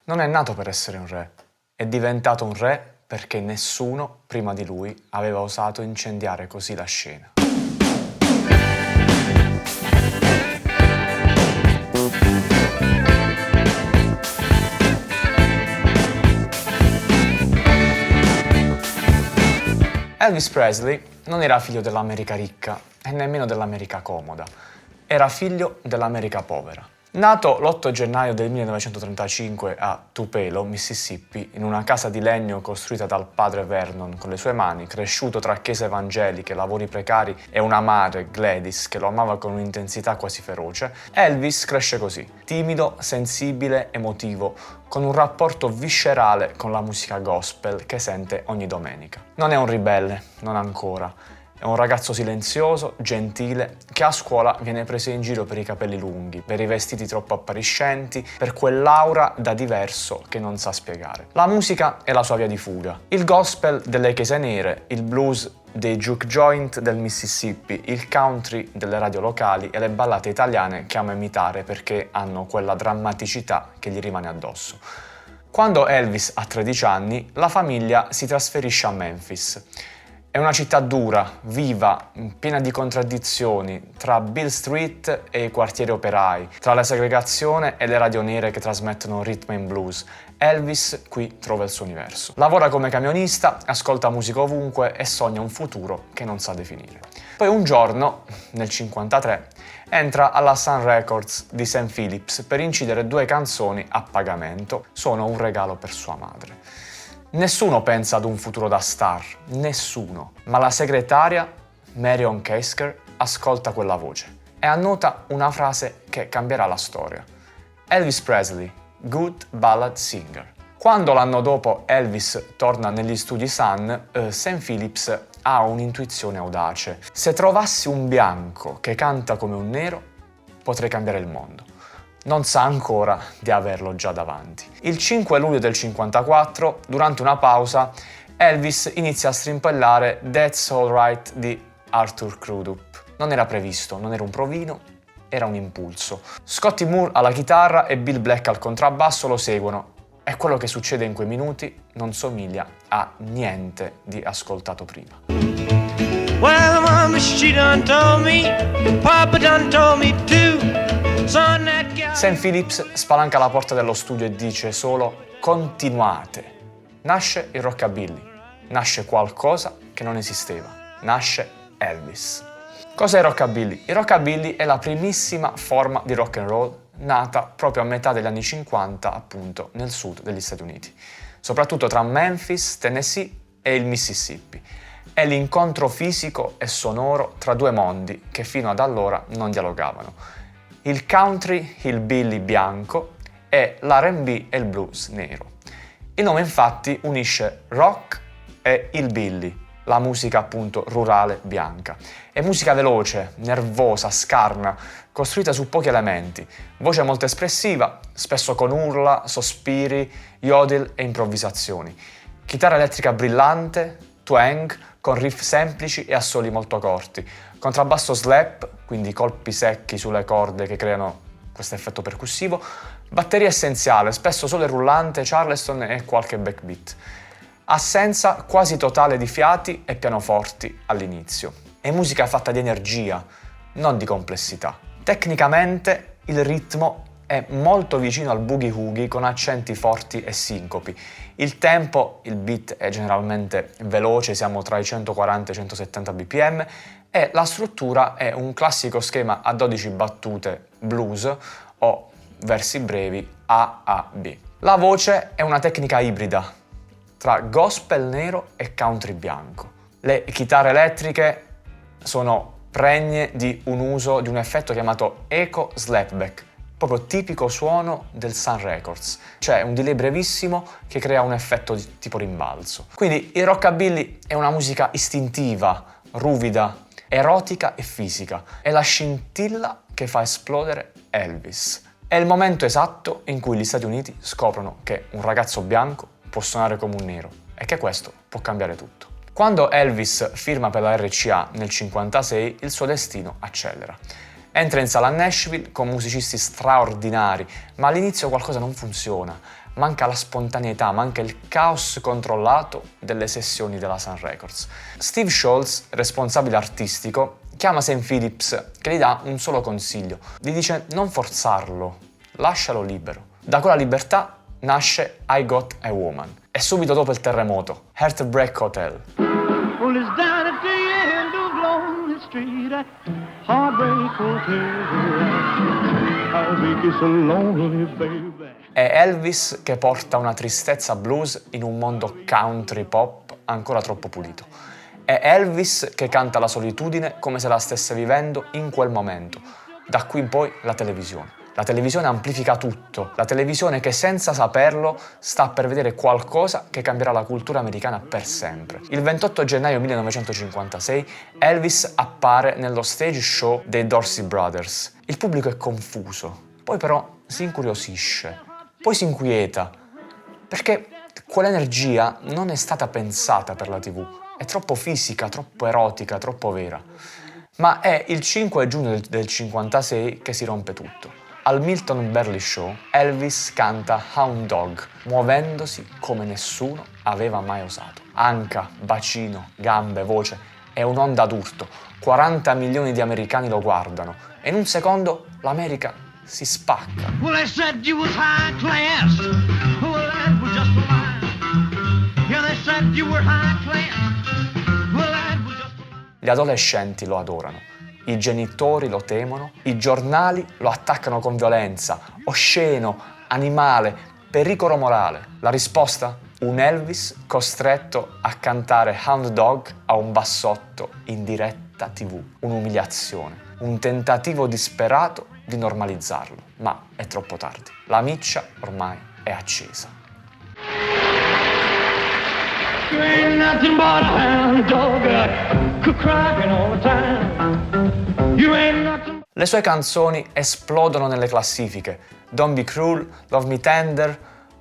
Non è nato per essere un re, è diventato un re perché nessuno prima di lui aveva osato incendiare così la scena. Elvis Presley non era figlio dell'America ricca e nemmeno dell'America comoda, era figlio dell'America povera. Nato l'8 gennaio del 1935 a Tupelo, Mississippi, in una casa di legno costruita dal padre Vernon con le sue mani, cresciuto tra chiese evangeliche, lavori precari e una madre, Gladys, che lo amava con un'intensità quasi feroce, Elvis cresce così, timido, sensibile, emotivo, con un rapporto viscerale con la musica gospel che sente ogni domenica. Non è un ribelle, non ancora. È un ragazzo silenzioso, gentile, che a scuola viene preso in giro per i capelli lunghi, per i vestiti troppo appariscenti, per quell'aura da diverso che non sa spiegare. La musica è la sua via di fuga. Il gospel delle chiese nere, il blues dei juke joint del Mississippi, il country delle radio locali e le ballate italiane che ama imitare perché hanno quella drammaticità che gli rimane addosso. Quando Elvis ha 13 anni, la famiglia si trasferisce a Memphis. È una città dura, viva, piena di contraddizioni, tra Beale Street e i quartieri operai, tra la segregazione e le radio nere che trasmettono rhythm and blues. Elvis qui trova il suo universo. Lavora come camionista, ascolta musica ovunque e sogna un futuro che non sa definire. Poi un giorno, nel 1953, entra alla Sun Records di St. Phillips per incidere 2 canzoni a pagamento. Sono un regalo per sua madre. Nessuno pensa ad un futuro da star, nessuno, ma la segretaria, Marion Keisker, ascolta quella voce e annota una frase che cambierà la storia. Elvis Presley, good ballad singer. Quando l'anno dopo Elvis torna negli studi Sun, St. Phillips ha un'intuizione audace. Se trovassi un bianco che canta come un nero, potrei cambiare il mondo. Non sa ancora di averlo già davanti. Il 5 luglio del 1954, durante una pausa, Elvis inizia a strimpellare That's All Right di Arthur Crudup. Non era previsto, non era un provino, era un impulso. Scotty Moore alla chitarra e Bill Black al contrabbasso lo seguono e quello che succede in quei minuti non somiglia a niente di ascoltato prima. Well, mama, she done told me, papa done told me too. St. Phillips spalanca la porta dello studio e dice solo continuate. Nasce il rockabilly, nasce qualcosa che non esisteva, nasce Elvis. Cos'è il rockabilly? Il rockabilly è la primissima forma di rock and roll nata proprio a metà degli anni 50, appunto, nel sud degli Stati Uniti, soprattutto tra Memphis, Tennessee e il Mississippi. È l'incontro fisico e sonoro tra 2 mondi che fino ad allora non dialogavano. Il country hillbilly bianco e l'R&B e il blues nero. Il nome infatti unisce rock e hillbilly, la musica appunto rurale bianca. È musica veloce, nervosa, scarna, costruita su pochi elementi, voce molto espressiva, spesso con urla, sospiri, yodel e improvvisazioni. Chitarra elettrica brillante, twang, con riff semplici e assoli molto corti. Contrabbasso slap, quindi colpi secchi sulle corde che creano questo effetto percussivo. Batteria essenziale, spesso solo il rullante, charleston e qualche backbeat. Assenza quasi totale di fiati e pianoforti all'inizio. È musica fatta di energia, non di complessità. Tecnicamente il ritmo è molto vicino al boogie woogie con accenti forti e sincopi. Il tempo, il beat è generalmente veloce, siamo tra i 140 e i 170 bpm e la struttura è un classico schema a 12 battute blues o versi brevi A-A-B. La voce è una tecnica ibrida tra gospel nero e country bianco. Le chitarre elettriche sono pregne di un uso di un effetto chiamato echo slapback, proprio tipico suono del Sun Records, cioè un delay brevissimo che crea un effetto di tipo rimbalzo. Quindi il rockabilly è una musica istintiva, ruvida, erotica e fisica. È la scintilla che fa esplodere Elvis. È il momento esatto in cui gli Stati Uniti scoprono che un ragazzo bianco può suonare come un nero e che questo può cambiare tutto. Quando Elvis firma per la RCA nel 1956, il suo destino accelera. Entra in sala a Nashville con musicisti straordinari, ma all'inizio qualcosa non funziona. manca la spontaneità, manca il caos controllato delle sessioni della Sun Records. Steve Scholz, responsabile artistico, chiama Sam Phillips che gli dà un solo consiglio. Gli dice: non forzarlo, lascialo libero. Da quella libertà nasce I Got a Woman e subito dopo il terremoto, Heartbreak Hotel. Well, it's down at the end of Lonely Street at Heartbreak Hotel. I'll make you so lonely, baby. È Elvis che porta una tristezza blues in un mondo country pop ancora troppo pulito. È Elvis che canta la solitudine come se la stesse vivendo in quel momento. Da qui in poi la televisione. La televisione amplifica tutto. La televisione che senza saperlo sta per vedere qualcosa che cambierà la cultura americana per sempre. Il 28 gennaio 1956 Elvis appare nello stage show dei Dorsey Brothers. Il pubblico è confuso, poi però si incuriosisce, poi si inquieta, perché quell'energia non è stata pensata per la TV. È troppo fisica, troppo erotica, troppo vera. Ma è il 5 giugno del 56 che si rompe tutto. Al Milton Berle Show, Elvis canta Hound Dog, muovendosi come nessuno aveva mai osato. Anca, bacino, gambe, voce, è un'onda d'urto. 40 milioni di americani lo guardano e in un secondo l'America si spacca. Well, they said you was high class. Well, that was just a lie. Yeah, they said you were high class. Well, that was just a lie. Gli adolescenti lo adorano. I genitori lo temono, i giornali lo attaccano con violenza, osceno, animale, pericolo morale. La risposta? Un Elvis costretto a cantare Hound Dog a un bassotto in diretta TV. Un'umiliazione, un tentativo disperato di normalizzarlo, ma è troppo tardi. La miccia ormai è accesa. You ain't nothing but a hound dog, crying all the time. You ain't nothing. Le sue canzoni esplodono nelle classifiche. Don't Be Cruel, Love Me Tender,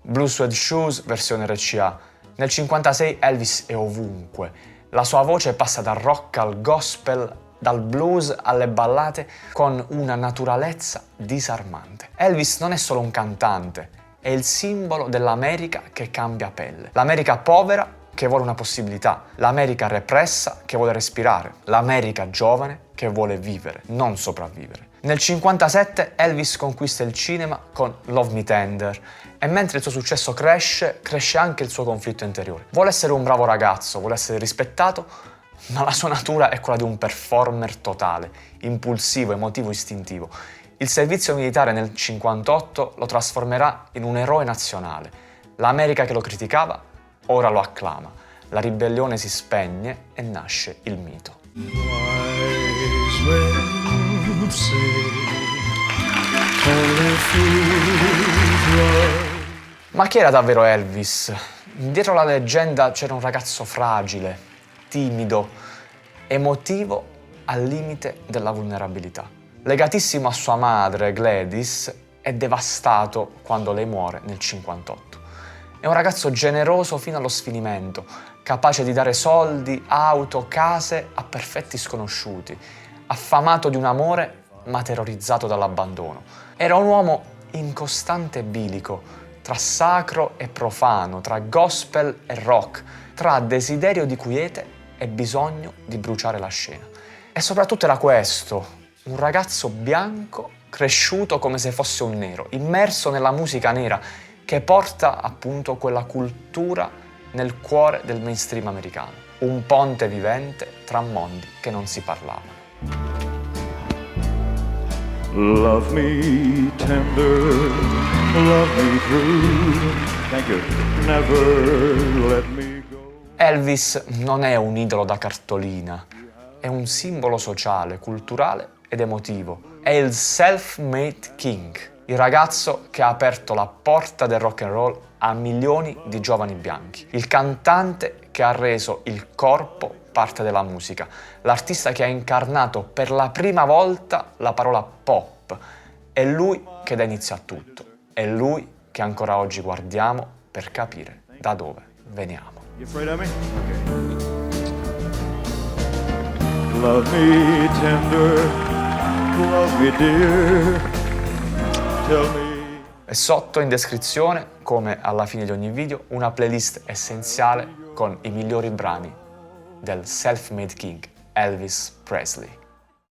Blue Suede Shoes, versione RCA. Nel 56 Elvis è ovunque. La sua voce passa dal rock al gospel, dal blues alle ballate, con una naturalezza disarmante. Elvis non è solo un cantante, è il simbolo dell'America che cambia pelle. L'America povera che vuole una possibilità, l'America repressa che vuole respirare, l'America giovane che vuole vivere, non sopravvivere. Nel 57 Elvis conquista il cinema con Love Me Tender e mentre il suo successo cresce anche il suo conflitto interiore. Vuole essere un bravo ragazzo, vuole essere rispettato, ma la sua natura è quella di un performer totale, impulsivo, emotivo, istintivo. Il servizio militare nel 58 lo trasformerà in un eroe nazionale. L'America che lo criticava ora lo acclama. La ribellione si spegne e nasce il mito. Wise men say, only fools rush. Ma chi era davvero Elvis? Dietro la leggenda c'era un ragazzo fragile, timido, emotivo al limite della vulnerabilità. Legatissimo a sua madre, Gladys, è devastato quando lei muore nel 58. È un ragazzo generoso fino allo sfinimento, capace di dare soldi, auto, case a perfetti sconosciuti, affamato di un amore ma terrorizzato dall'abbandono. Era un uomo in costante bilico, tra sacro e profano, tra gospel e rock, tra desiderio di quiete e bisogno di bruciare la scena. E soprattutto era questo, un ragazzo bianco cresciuto come se fosse un nero, immerso nella musica nera, che porta appunto quella cultura nel cuore del mainstream americano. Un ponte vivente tra mondi che non si parlavano. Love me tender, love me true. Thank you. Never let me go. Elvis non è un idolo da cartolina, è un simbolo sociale, culturale ed emotivo. È il self-made king, il ragazzo che ha aperto la porta del rock and roll a milioni di giovani bianchi, il cantante che ha reso il corpo parte della musica, l'artista che ha incarnato per la prima volta la parola pop. È lui che dà inizio a tutto, è lui che ancora oggi guardiamo per capire da dove veniamo. You afraid of me? Okay. Love me tender, love me dear. Tell me. E sotto in descrizione come alla fine di ogni video, una playlist essenziale con i migliori brani del self-made king Elvis Presley.